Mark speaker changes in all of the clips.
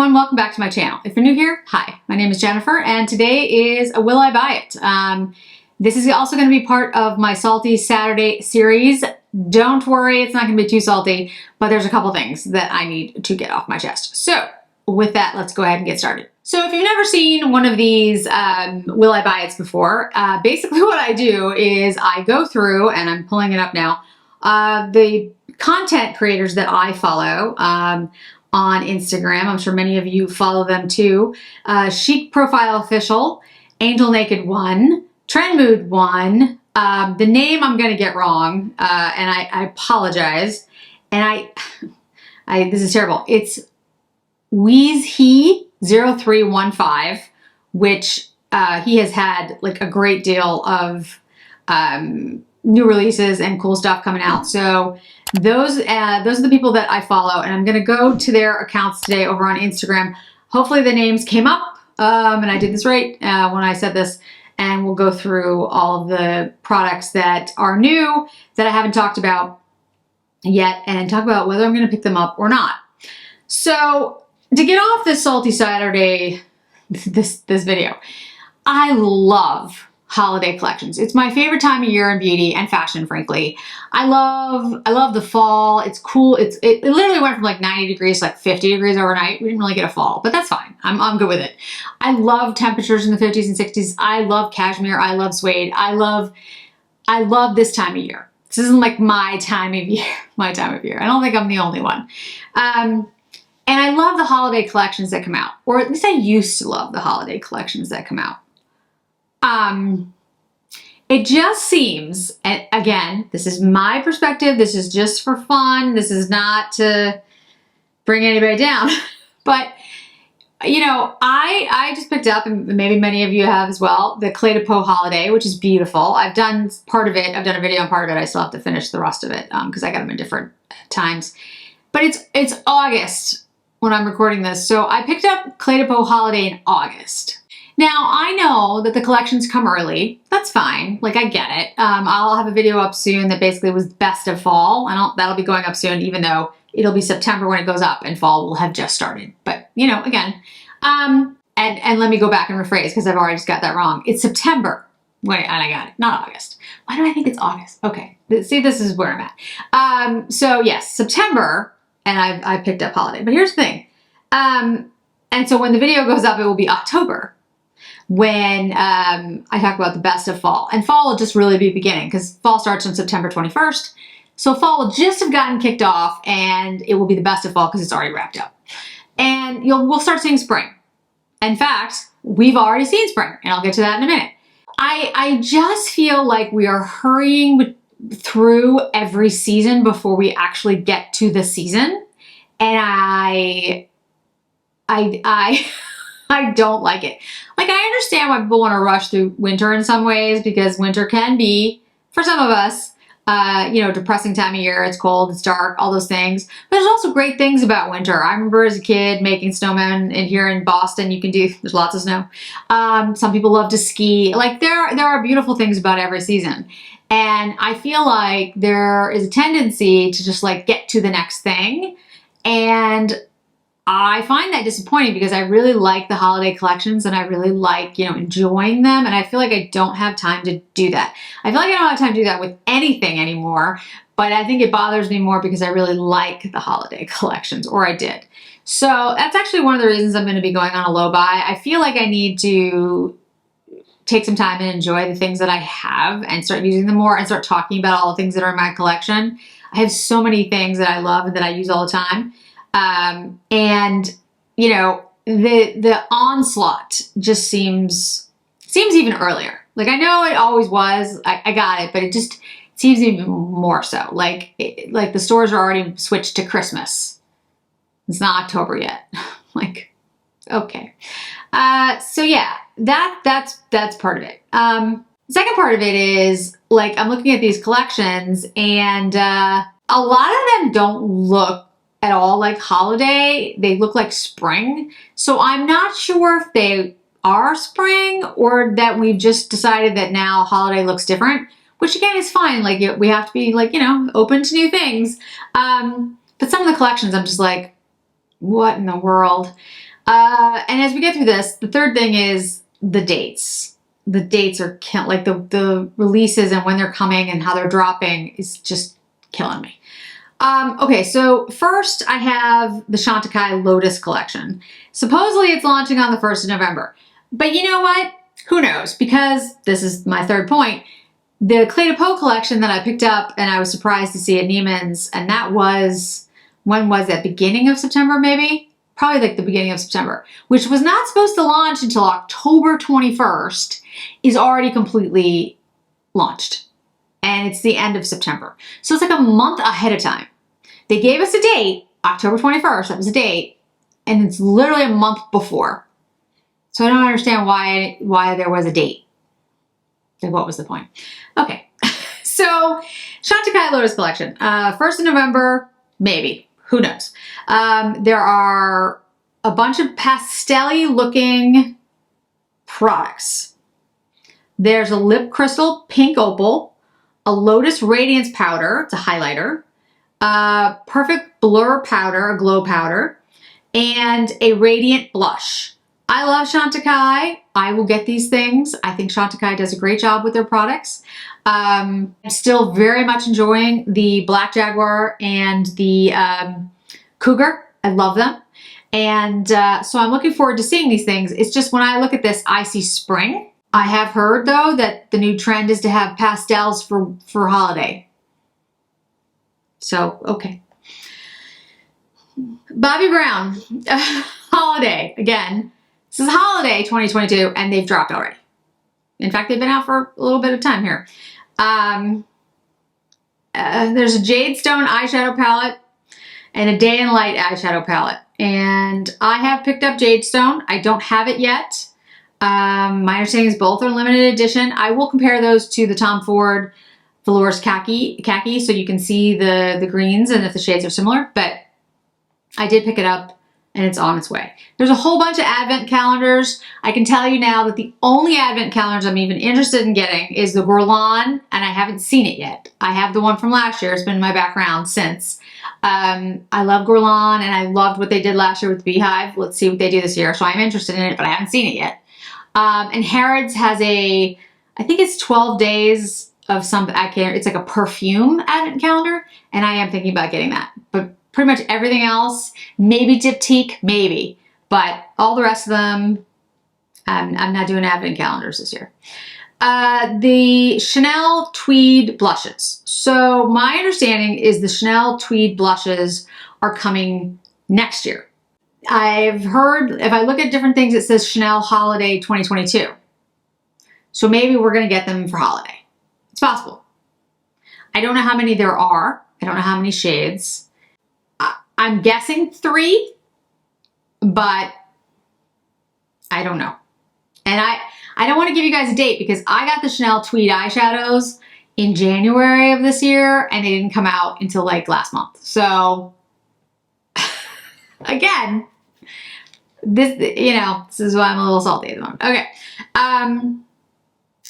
Speaker 1: everyone, welcome back to my channel. If you're new here, hi, my name is Jennifer and today is a Will I Buy It? This is also going to be part of my Salty Saturday series. Don't worry, it's not going to be too salty, but there's a couple things that I need to get off my chest. So with that, let's go ahead and get started. So if you've never seen one of these Will I Buy It's before, basically what I do is I go through, and I'm pulling it up now, the content creators that I follow on Instagram. I'm sure many of you follow them too. Chic Profile Official, Angel Naked 1, Trend Mood 1. The name I'm gonna get wrong, and I apologize. And this is terrible. It's WheezeHe0315, which he has had like a great deal of new releases and cool stuff coming out. So those are the people that I follow, and I'm gonna go to their accounts today over on Instagram. Hopefully the names came up, and I did this right when I said this, and we'll go through all of the products that are new that I haven't talked about yet and talk about whether I'm gonna pick them up or not. So to get off this Salty Saturday, this video, I love holiday collections. It's my favorite time of year in beauty and fashion, frankly. I love the fall. It's cool. It literally went from like 90 degrees to like 50 degrees overnight. We didn't really get a fall, but that's fine. I'm good with it. I love temperatures in the 50s and 60s. I love cashmere. I love suede. I love this time of year. This isn't like my time of year. I don't think I'm the only one. And I love the holiday collections that come out, or at least I used to love the holiday collections that come out. It just seems, and again, this is my perspective, this is just for fun, this is not to bring anybody down, but you know, I just picked up, and maybe many of you have as well, the Clé de Peau holiday, which is beautiful. I've done part of it, I've done a video on part of it, I still have to finish the rest of it, because I got them in different times. But it's August when I'm recording this, so I picked up Clé de Peau holiday in August. Now, I know that the collections come early. That's fine. Like, I get it. I'll have a video up soon that basically was best of fall. That'll be going up soon, even though it'll be September when it goes up and fall will have just started. But, you know, again, and let me go back and rephrase because I've already just got that wrong. It's September. Wait, and I got it. Not August. Why do I think it's August? Okay. See, this is where I'm at. So, yes, September, and I picked up holiday. But here's the thing. And so when the video goes up, it will be October, when I talk about the best of fall. And fall will just really be beginning because fall starts on September 21st. So fall will just have gotten kicked off and it will be the best of fall because it's already wrapped up. And we'll start seeing spring. In fact, we've already seen spring, and I'll get to that in a minute. I just feel like we are hurrying through every season before we actually get to the season. And I don't like it. Like, I understand why people want to rush through winter in some ways, because winter can be, for some of us, you know, depressing time of year. It's cold, it's dark, all those things. But there's also great things about winter. I remember as a kid making snowmen, and here in Boston, there's lots of snow. Some people love to ski. Like, there are beautiful things about every season. And I feel like there is a tendency to just like get to the next thing. And I find that disappointing because I really like the holiday collections and I really like, you know, enjoying them. And I feel like I don't have time to do that. I feel like I don't have time to do that with anything anymore, but I think it bothers me more because I really like the holiday collections, or I did. So that's actually one of the reasons I'm going to be going on a low buy. I feel like I need to take some time and enjoy the things that I have and start using them more and start talking about all the things that are in my collection. I have so many things that I love and that I use all the time. And you know, the onslaught just seems even earlier. Like, I know it always was, I got it, but it just seems even more so. Like the stores are already switched to Christmas. It's not October yet. Like, okay. So yeah, that's part of it. The second part of it is, like, I'm looking at these collections and, a lot of them don't look at all like holiday. They look like spring. So I'm not sure if they are spring or that we've just decided that now holiday looks different, which again is fine. Like, we have to be, like, you know, open to new things. But some of the collections I'm just like, what in the world? And as we get through this, the third thing is the dates. The dates are like the releases and when they're coming and how they're dropping is just killing me. Okay, so first I have the Shanta Lotus collection. Supposedly it's launching on the 1st of November. But you know what? Who knows? Because this is my third point. The Clé de Peau collection that I picked up and I was surprised to see at Neiman's, and that was, when was that? Beginning of September maybe? Probably like the beginning of September, which was not supposed to launch until October 21st, is already completely launched. And it's the end of September. So it's like a month ahead of time. They gave us a date, October 21st, that was a date, and it's literally a month before. So I don't understand why there was a date. Like, what was the point? Okay, so Shanta Lotus collection. 1st of November, maybe. Who knows? There are a bunch of pastel-y looking products. There's a lip crystal pink opal, a Lotus Radiance powder, it's a highlighter, a perfect blur powder, a glow powder, and a radiant blush. I love Shanta. I will get these things. I think Shanta does a great job with their products. I'm still very much enjoying the Black Jaguar and the Cougar. I love them. And so I'm looking forward to seeing these things. It's just when I look at this, I see spring. I have heard, though, that the new trend is to have pastels for holiday. So, okay. Bobbi Brown, holiday, again. This is holiday 2022, and they've dropped already. In fact, they've been out for a little bit of time here. There's a Jade Stone eyeshadow palette and a Day and Light eyeshadow palette. And I have picked up Jade Stone. I don't have it yet. My understanding is both are limited edition. I will compare those to the Tom Ford Velours khaki so you can see the greens and if the shades are similar. But I did pick it up and it's on its way. There's a whole bunch of advent calendars. I can tell you now that the only advent calendars I'm even interested in getting is the Guerlain, and I haven't seen it yet. I have the one from last year. It's been in my background since. I love Guerlain, and I loved what they did last year with Beehive. Let's see what they do this year. So I'm interested in it, but I haven't seen it yet. And Harrods has I think it's 12 days of something. It's like a perfume advent calendar, and I am thinking about getting that. But pretty much everything else, maybe Diptyque, maybe. But all the rest of them, I'm not doing advent calendars this year. The Chanel Tweed blushes. So my understanding is the Chanel Tweed blushes are coming next year. I've heard, if I look at different things, it says Chanel Holiday 2022. So maybe we're going to get them for holiday. It's possible. I don't know how many there are. I don't know how many shades. I'm guessing 3, but I don't know. And I don't want to give you guys a date because I got the Chanel Tweed eyeshadows in January of this year and they didn't come out until like last month. So again, this is why I'm a little salty at the moment. Okay.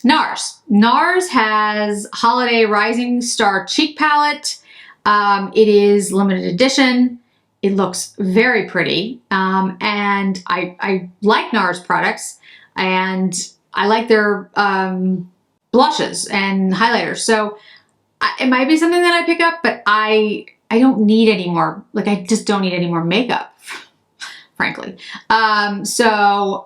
Speaker 1: NARS. NARS has Holiday Rising Star Cheek Palette. It is limited edition. It looks very pretty. And I like NARS products and I like their blushes and highlighters. So it might be something that I pick up, but I don't need any more. Like I just don't need any more makeup, frankly. So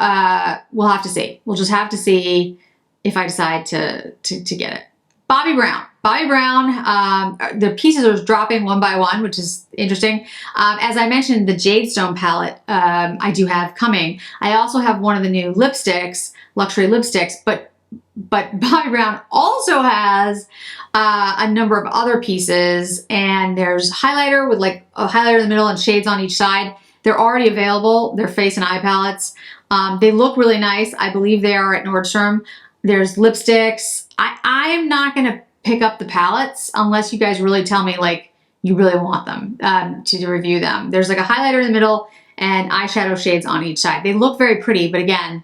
Speaker 1: we'll have to see. We'll just have to see if I decide to get it. Bobbi Brown. Bobbi Brown, the pieces are dropping one by one, which is interesting. As I mentioned, the Jade Stone palette I do have coming. I also have one of the new lipsticks, luxury lipsticks, but Bobbi Brown also has a number of other pieces, and there's highlighter with like a highlighter in the middle and shades on each side. They're already available. They're face and eye palettes. They look really nice. I believe they are at Nordstrom. There's lipsticks. I'm not going to pick up the palettes unless you guys really tell me like you really want them to review them. There's like a highlighter in the middle and eyeshadow shades on each side. They look very pretty, but again,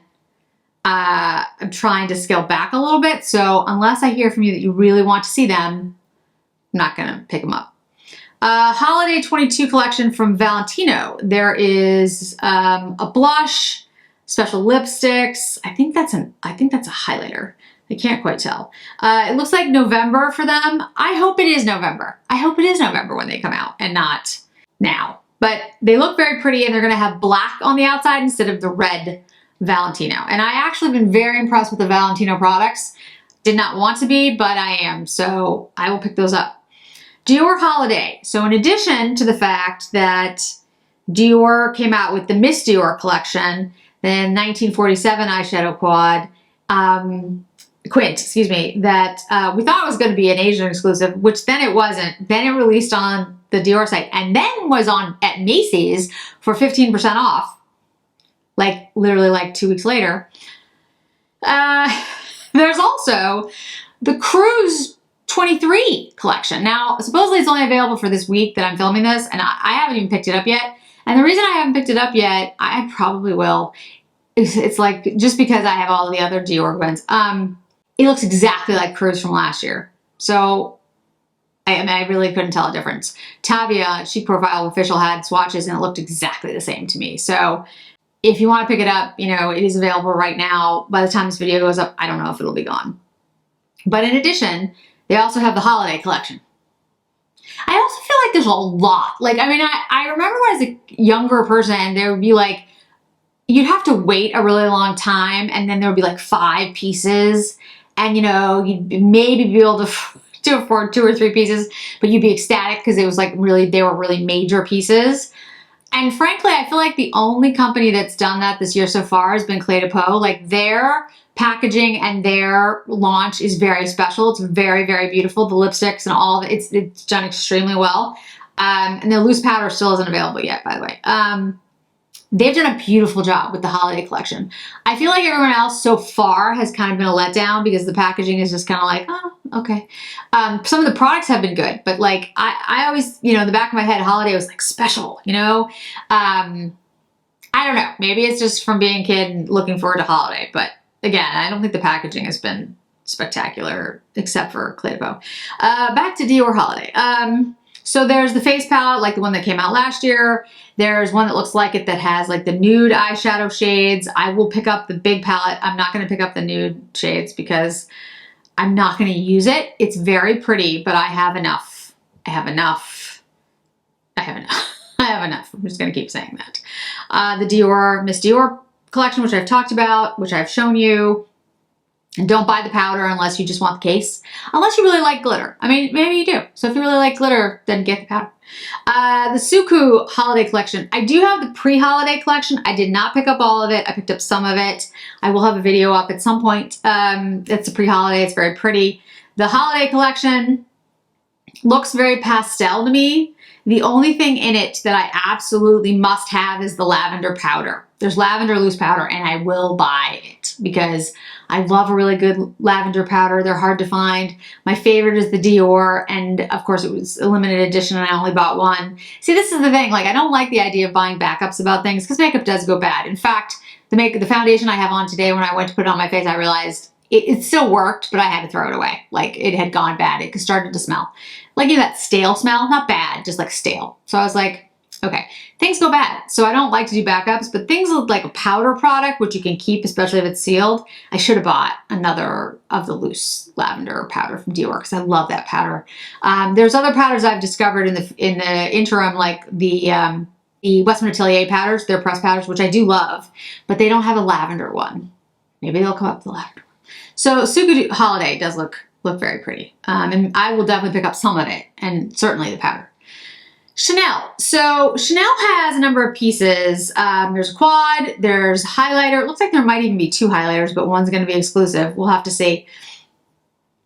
Speaker 1: I'm trying to scale back a little bit. So unless I hear from you that you really want to see them, I'm not going to pick them up. Holiday 22 collection from Valentino. There is a blush, special lipsticks. I think that's a highlighter. I can't quite tell. It looks like November for them. I hope it is November. I hope it is November when they come out and not now. But they look very pretty, and they're gonna have black on the outside instead of the red Valentino. And I actually been very impressed with the Valentino products. Did not want to be, but I am. So I will pick those up. Dior Holiday. So in addition to the fact that Dior came out with the Miss Dior collection, the 1947 eyeshadow quint, excuse me, that we thought was going to be an Asian exclusive, which then it wasn't. Then it released on the Dior site and then was on at Macy's for 15% off. Like literally like 2 weeks later. There's also the Cruise 23 collection. Now, supposedly it's only available for this week that I'm filming this, and I haven't even picked it up yet. And the reason I haven't picked it up yet, I probably will, it's like just because I have all the other Dior ones. It looks exactly like Cruise from last year. So, I mean, I really couldn't tell a difference. Tavia, Chic Profile Official had swatches and it looked exactly the same to me. So, if you want to pick it up, you know, it is available right now. By the time this video goes up, I don't know if it'll be gone. But in addition, they also have the holiday collection. I also feel like there's a lot. Like, I mean, I remember when I was a younger person, there would be like, you'd have to wait a really long time, and then there would be like 5 pieces, and you know, you'd maybe be able to afford 2 or 3 pieces, but you'd be ecstatic because it was like really, they were really major pieces. And frankly, I feel like the only company that's done that this year so far has been Clé de Peau. Like their packaging and their launch is very special. It's very, very beautiful. The lipsticks and all of it, it's done extremely well. And the loose powder still isn't available yet, by the way. They've done a beautiful job with the holiday collection. I feel like everyone else so far has kind of been a letdown because the packaging is just kind of like, oh, okay. Some of the products have been good, but like I always, you know, in the back of my head, holiday was like special, you know? I don't know. Maybe it's just from being a kid and looking forward to holiday, but again, I don't think the packaging has been spectacular except for Clé de Peau. Back to Dior Holiday. So there's the face palette, like the one that came out last year. There's one that looks like it that has like the nude eyeshadow shades. I will pick up the big palette. I'm not going to pick up the nude shades because I'm not going to use it. It's very pretty, but I have enough. I have enough. I have enough. I have enough. I'm just going to keep saying that. The Dior, Miss Dior collection, which I've talked about, which I've shown you. And don't buy the powder unless you just want the case. Unless you really like glitter. I mean, maybe you do. So if you really like glitter, then get the powder. The Suku holiday collection. I do have the pre-holiday collection. I did not pick up all of it. I picked up some of it. I will have a video up at some point. It's a pre-holiday. It's very pretty. The holiday collection looks very pastel to me. The only thing in it that I absolutely must have is the lavender powder. There's lavender loose powder, and I will buy it because I love a really good lavender powder. They're hard to find. My favorite is the Dior, and of course it was a limited edition and I only bought one. See, this is the thing. Like, I don't like the idea of buying backups about things because makeup does go bad. In fact, the foundation I have on today, when I went to put it on my face, I realized it still worked, but I had to throw it away. Like, it had gone bad. It started to smell. Like, you know, that stale smell? Not bad, just like stale. So I was like, okay, things go bad. So I don't like to do backups, but things like a powder product, which you can keep, especially if it's sealed, I should have bought another of the loose lavender powder from Dior because I love that powder. There's other powders I've discovered in the interim, like the Western Atelier powders, their pressed powders, which I do love, but they don't have a lavender one. Maybe they'll come up with the lavender one. So Suku Holiday does look very pretty. And I will definitely pick up some of it, and certainly the powder. Chanel. So Chanel has a number of pieces. There's a quad, there's a highlighter. It looks like there might even be 2 highlighters, but one's going to be exclusive. We'll have to see.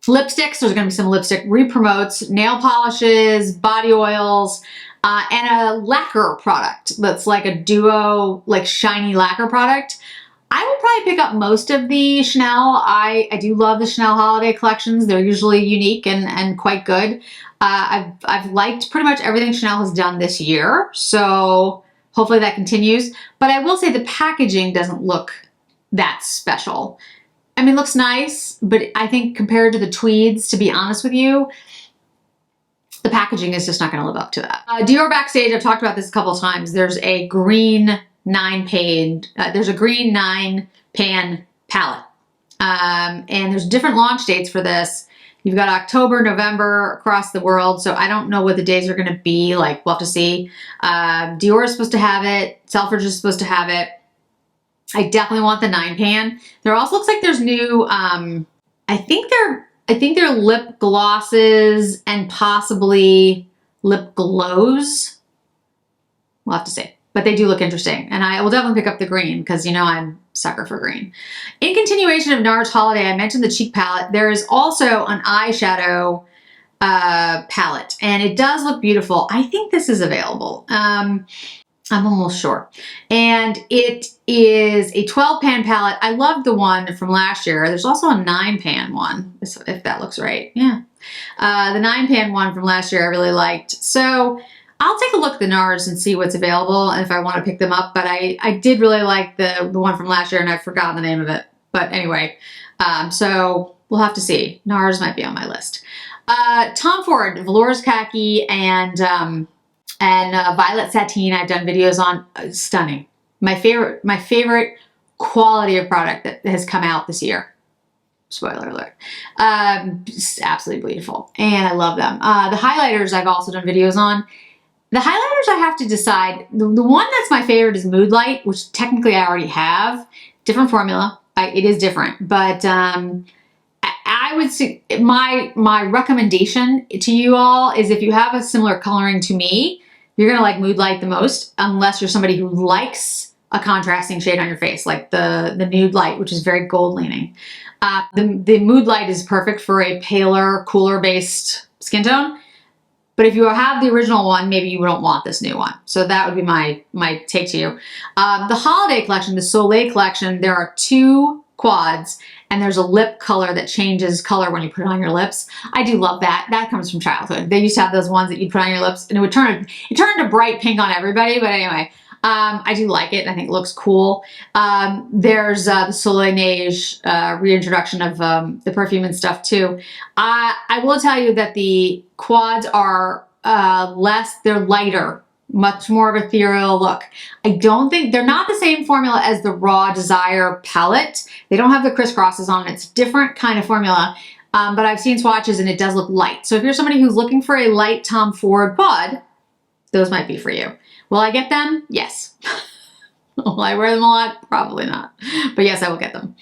Speaker 1: Lipsticks. There's going to be some lipstick re-promotes, nail polishes, body oils, and a lacquer product that's like a duo, like shiny lacquer product. I will probably pick up most of the Chanel. I do love the Chanel holiday collections. They're usually unique and quite good. I've liked pretty much everything Chanel has done this year, so hopefully that continues. But I will say the packaging doesn't look that special. I mean, it looks nice, but I think compared to the Tweeds, to be honest with you, the packaging is just not going to live up to that. Dior Backstage, I've talked about this a couple of times. There's a green 9-pan palette. And there's different launch dates for this. You've got October, November across the world, so I don't know what the days are going to be. Like, we'll have to see. Dior is supposed to have it. Selfridge is supposed to have it. I definitely want the 9-pan. There also looks like there's new, I think they're lip glosses and possibly lip glows. We'll have to see. But they do look interesting. And I will definitely pick up the green because, you know, I'm a sucker for green. In continuation of NARS Holiday, I mentioned the cheek palette. There is also an eyeshadow palette. And it does look beautiful. I think this is available. I'm almost sure. And it is a 12-pan palette. I loved the one from last year. There's also a 9-pan one, if that looks right. Yeah. The 9-pan one from last year I really liked. So I'll take a look at the NARS and see what's available and if I want to pick them up. But I did really like the one from last year, and I've forgotten the name of it. But anyway, so we'll have to see. NARS might be on my list. Tom Ford, Velours Khaki, and Violet Sateen I've done videos on. Stunning. My favorite quality of product that has come out this year. Spoiler alert. Just absolutely beautiful. And I love them. The highlighters I've also done videos on. The highlighters I have to decide. The one that's my favorite is Mood Light, which technically I already have. Different formula. It is different. But I would say my recommendation to you all is if you have a similar coloring to me, you're going to like Mood Light the most, unless you're somebody who likes a contrasting shade on your face, like the Nude Light, which is very gold leaning. The Mood Light is perfect for a paler, cooler based skin tone. But if you have the original one, maybe you don't want this new one. So that would be my take to you. The holiday collection, the Soleil collection, there are 2 quads, and there's a lip color that changes color when you put it on your lips. I do love that. That comes from childhood. They used to have those ones that you'd put on your lips, and it turned to bright pink on everybody. But anyway, I do like it. I think it looks cool. There's the Sublimage reintroduction of the perfume and stuff too. I will tell you that the quads are they're lighter, much more of a ethereal look. I don't think, they're not the same formula as the Raw Desire palette. They don't have the crisscrosses on it. It's a different kind of formula. But I've seen swatches and it does look light. So if you're somebody who's looking for a light Tom Ford quad, those might be for you. Will I get them? Yes. Will I wear them a lot? Probably not. But yes, I will get them.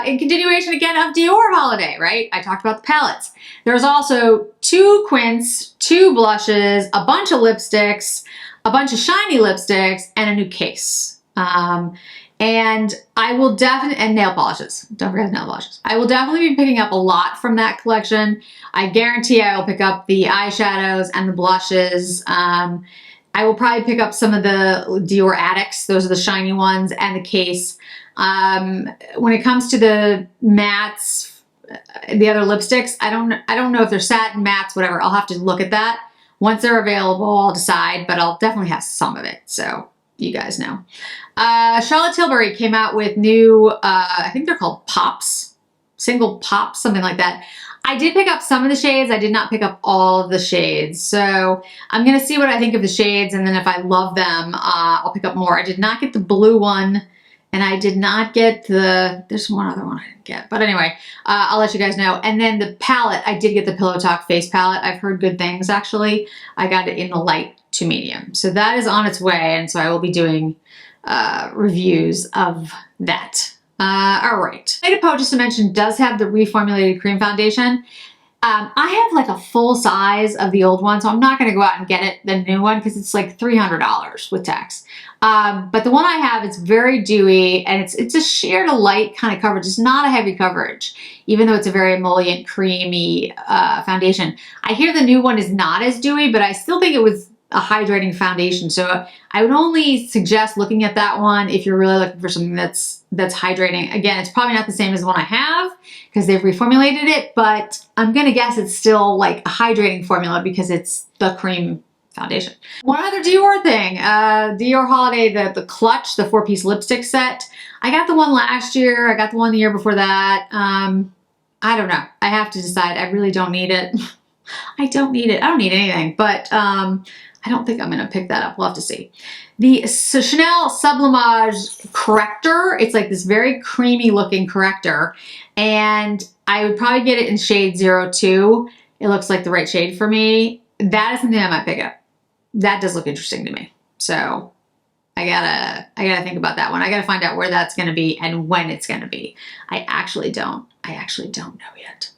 Speaker 1: In continuation again of Dior Holiday, right? I talked about the palettes. There's also 2 quints, 2 blushes, a bunch of lipsticks, a bunch of shiny lipsticks, and a new case. And I will definitely, and nail polishes. Don't forget the nail polishes. I will definitely be picking up a lot from that collection. I guarantee I will pick up the eyeshadows and the blushes. I will probably pick up some of the Dior Addicts. Those are the shiny ones, and the case. When it comes to the mattes, the other lipsticks, I don't know if they're satin, mattes, whatever. I'll have to look at that. Once they're available, I'll decide, but I'll definitely have some of it. So you guys know. Charlotte Tilbury came out with new, I think they're called Pops, single Pops, something like that. I did pick up some of the shades. I did not pick up all of the shades. So I'm going to see what I think of the shades. And then if I love them, I'll pick up more. I did not get the blue one. And I did not get there's one other one I didn't get. But anyway, I'll let you guys know. And then the palette, I did get the Pillow Talk face palette. I've heard good things, actually. I got it in the light to medium. So that is on its way. And so I will be doing reviews of that. All right. Native Poe, just to mention, does have the reformulated cream foundation. I have like a full size of the old one, so I'm not going to go out and get the new one because it's like $300 with tax. But the one I have, it's very dewy, and it's a sheer to light kind of coverage. It's not a heavy coverage, even though it's a very emollient, creamy foundation. I hear the new one is not as dewy, but I still think it was a hydrating foundation. So I would only suggest looking at that one if you're really looking for something that's hydrating. Again, it's probably not the same as the one I have because they've reformulated it, but I'm going to guess it's still like a hydrating formula because it's the cream foundation. One other Dior thing, Dior Holiday, the clutch, the 4-piece lipstick set. I got the one last year. I got the one the year before that. I don't know. I have to decide. I really don't need it. I don't need it. I don't need anything, but I don't think I'm going to pick that up. We'll have to see. The Chanel Sublimage Corrector. It's like this very creamy looking corrector, and I would probably get it in shade 02. It looks like the right shade for me. That is something I might pick up. That does look interesting to me. So I gotta think about that one. I gotta find out where that's gonna be and when it's gonna be. I actually don't know yet.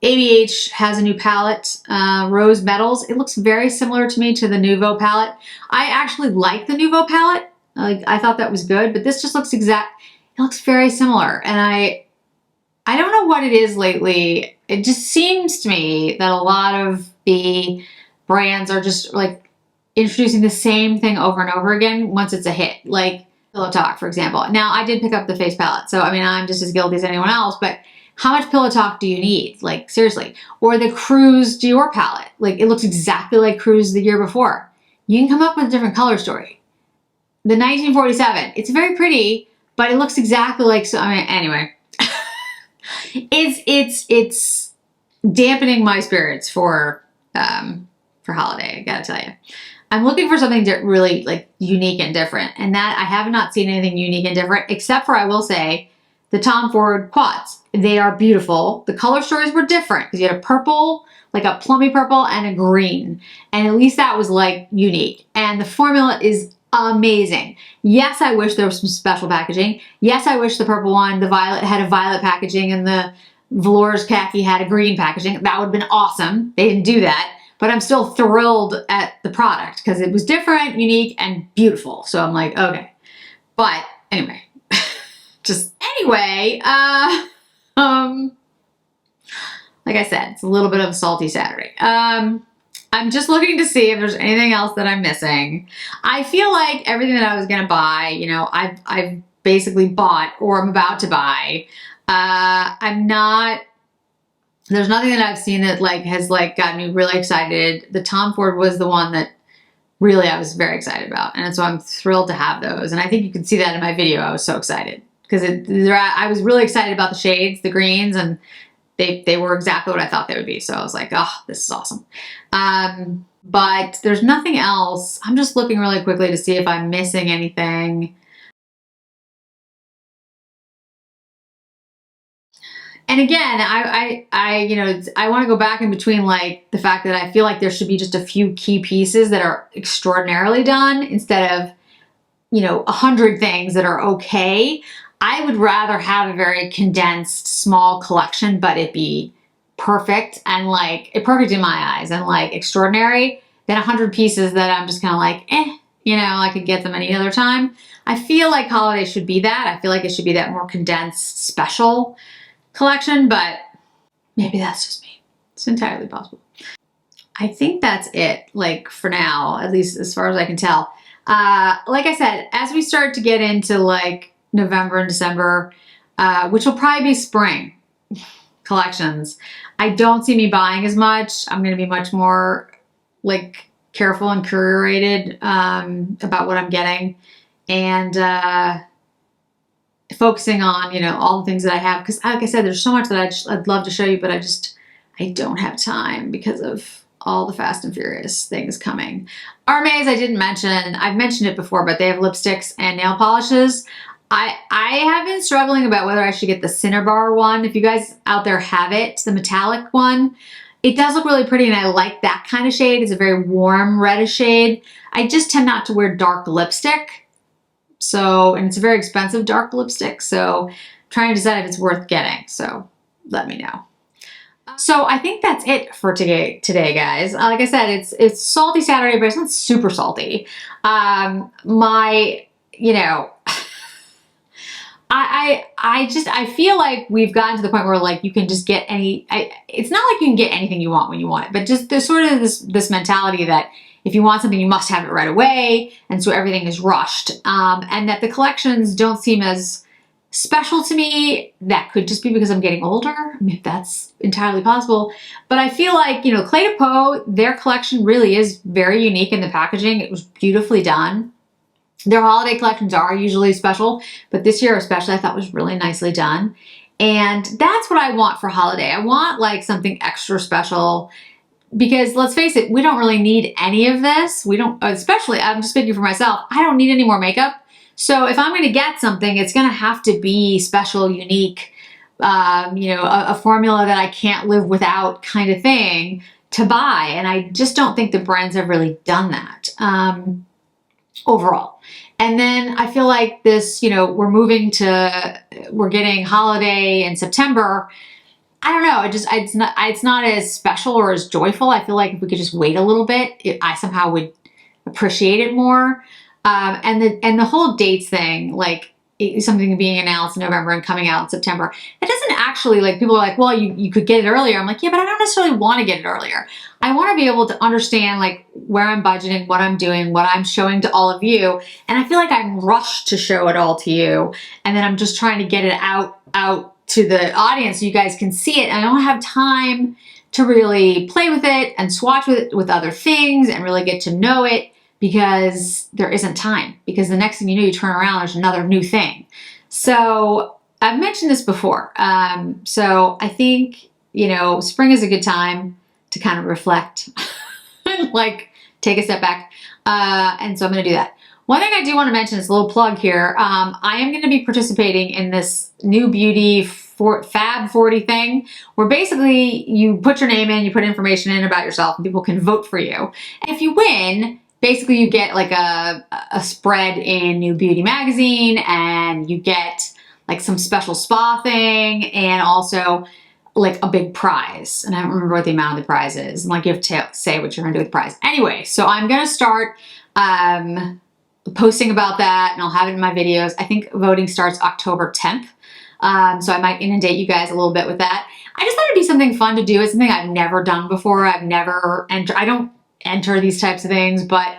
Speaker 1: ABH has a new palette, Rose Metals. It looks very similar to me to the Nouveau palette. I actually like the Nouveau palette. I thought that was good, but this just looks it looks very similar. And I don't know what it is lately. It just seems to me that a lot of the brands are just like introducing the same thing over and over again once it's a hit. Like Pillow Talk, for example. Now, I did pick up the face palette, so I mean, I'm just as guilty as anyone else, but how much Pillow Talk do you need? Like, seriously. Or the Cruise Dior palette. Like, it looks exactly like Cruise the year before. You can come up with a different color story. The 1947, it's very pretty, but it looks exactly like, so, I mean, anyway. It's dampening my spirits for holiday, I gotta tell you. I'm looking for something really like unique and different, and that I have not seen anything unique and different, except for, I will say, the Tom Ford quads. They are beautiful. The color stories were different because you had a purple, like a plummy purple, and a green, and at least that was like unique. And the formula is amazing. Yes, I wish there was some special packaging. Yes, I wish the purple one, the violet, had a violet packaging, and the velours khaki had a green packaging. That would have been awesome. They didn't do that. But I'm still thrilled at the product because it was different, unique, and beautiful. So I'm like, okay. But anyway, anyway, like I said, it's a little bit of a salty Saturday. I'm just looking to see if there's anything else that I'm missing. I feel like everything that I was gonna buy, you know, I've basically bought or I'm about to buy. There's nothing that I've seen that has gotten me really excited. The Tom Ford was the one that really I was very excited about. And so I'm thrilled to have those. And I think you can see that in my video. I was so excited because I was really excited about the shades, the greens, and they were exactly what I thought they would be. So I was like, oh, this is awesome. But there's nothing else. I'm just looking really quickly to see if I'm missing anything. And again, I want to go back in between like the fact that I feel like there should be just a few key pieces that are extraordinarily done instead of, 100 things that are okay. I would rather have a very condensed, small collection, but it be perfect and perfect in my eyes and extraordinary than 100 pieces that I'm just kind of like, I could get them any other time. I feel like holiday should be that. I feel like it should be that more condensed, special collection, but maybe that's just me. It's entirely possible. I think that's it, for now, at least as far as I can tell. Like I said, as we start to get into November and December, which will probably be spring collections, I don't see me buying as much. I'm going to be much more careful and curated about what I'm getting, and focusing on, all the things that I have. Because like I said, there's so much that I'd love to show you, but I don't have time because of all the Fast and Furious things coming. Hermes, I didn't mention. I've mentioned it before, but they have lipsticks and nail polishes. I have been struggling about whether I should get the Cinnabar one. If you guys out there have it, the metallic one, it does look really pretty, and I like that kind of shade. It's a very warm reddish shade. I just tend not to wear dark lipstick. And it's a very expensive dark lipstick, so I'm trying to decide if it's worth getting, so let me know. So I think that's it for today, guys. Like I said, it's salty Saturday, but it's not super salty. I feel like we've gotten to the point where you can just get it's not like you can get anything you want when you want it, but just there's sort of this mentality that if you want something, you must have it right away, and so everything is rushed, and that the collections don't seem as special to me. That could just be because I'm getting older. I mean, that's entirely possible. But I feel like, Clé de Peau, their collection really is very unique in the packaging. It was beautifully done. Their holiday collections are usually special, but this year especially I thought was really nicely done. And that's what I want for holiday. I want like something extra special because let's face it, we don't really need any of this. We don't, especially, I'm just speaking for myself, I don't need any more makeup. So if I'm going to get something, it's going to have to be special, unique, you know, a formula that I can't live without kind of thing to buy. And I just don't think the brands have really done that overall. And then I feel like this, you know, we're getting holiday in September. I don't know. It's not as special or as joyful. I feel like if we could just wait a little bit, I somehow would appreciate it more. And the whole dates thing, like something being announced in November and coming out in September, it doesn't actually, like, people are like, well, you could get it earlier. I'm like, yeah, but I don't necessarily want to get it earlier. I want to be able to understand like where I'm budgeting, what I'm doing, what I'm showing to all of you. And I feel like I'm rushed to show it all to you. And then I'm just trying to get it out to the audience so you guys can see it. And I don't have time to really play with it and swatch with it with other things and really get to know it, because there isn't time. Because the next thing you know, you turn around, there's another new thing. So I've mentioned this before. So I think, you know, spring is a good time to kind of reflect, like take a step back. And so I'm going to do that. One thing I do want to mention is a little plug here. I am going to be participating in this new beauty Fab 40 thing, where basically you put your name in, you put information in about yourself, and people can vote for you. And if you win, basically you get like a spread in New Beauty magazine, and you get like some special spa thing, and also like a big prize. And I don't remember what the amount of the prize is. And like you have to say what you're gonna do with the prize. Anyway, so I'm gonna start posting about that, and I'll have it in my videos. I think voting starts October 10th. So I might inundate you guys a little bit with that. I just thought it'd be something fun to do. It's something I've never done before. I don't enter these types of things, but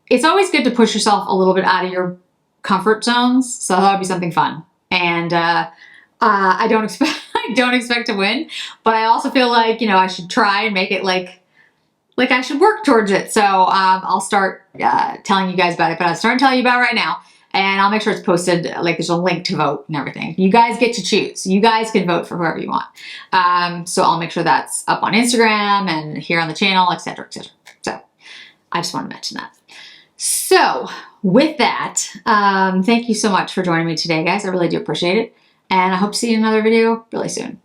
Speaker 1: it's always good to push yourself a little bit out of your comfort zones. So that would be something fun. And I don't expect to win, but I also feel like, you know, I should try and make it like I should work towards it. So I'll start telling you guys about it, but I'll start telling you about it right now. And I'll make sure it's posted, like there's a link to vote and everything. You guys get to choose. You guys can vote for whoever you want. So I'll make sure that's up on Instagram and here on the channel, etc., etc. So I just want to mention that. So with that, thank you so much for joining me today, guys. I really do appreciate it. And I hope to see you in another video really soon.